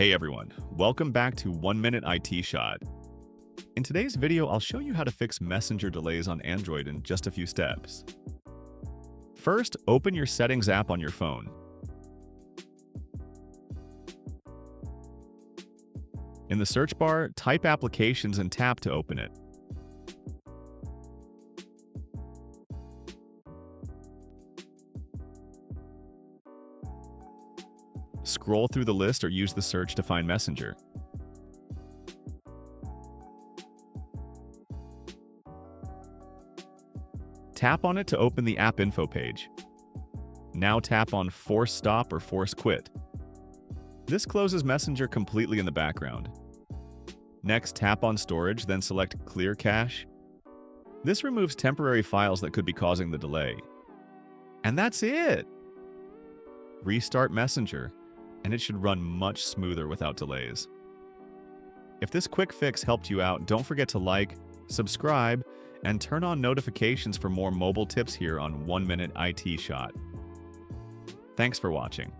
Hey everyone, welcome back to 1 Minute IT Shot. In today's video, I'll show you how to fix Messenger delays on Android in just a few steps. First, open your Settings app on your phone. In the search bar, type Applications and tap to open it. Scroll through the list or use the search to find Messenger. Tap on it to open the app info page. Now tap on Force Stop or Force Quit. This closes Messenger completely in the background. Next, tap on Storage, then select Clear Cache. This removes temporary files that could be causing the delay. And that's it! Restart Messenger, and it should run much smoother without delays. If this quick fix helped you out, don't forget to like, subscribe, and turn on notifications for more mobile tips here on 1 Minute IT Shot. Thanks for watching.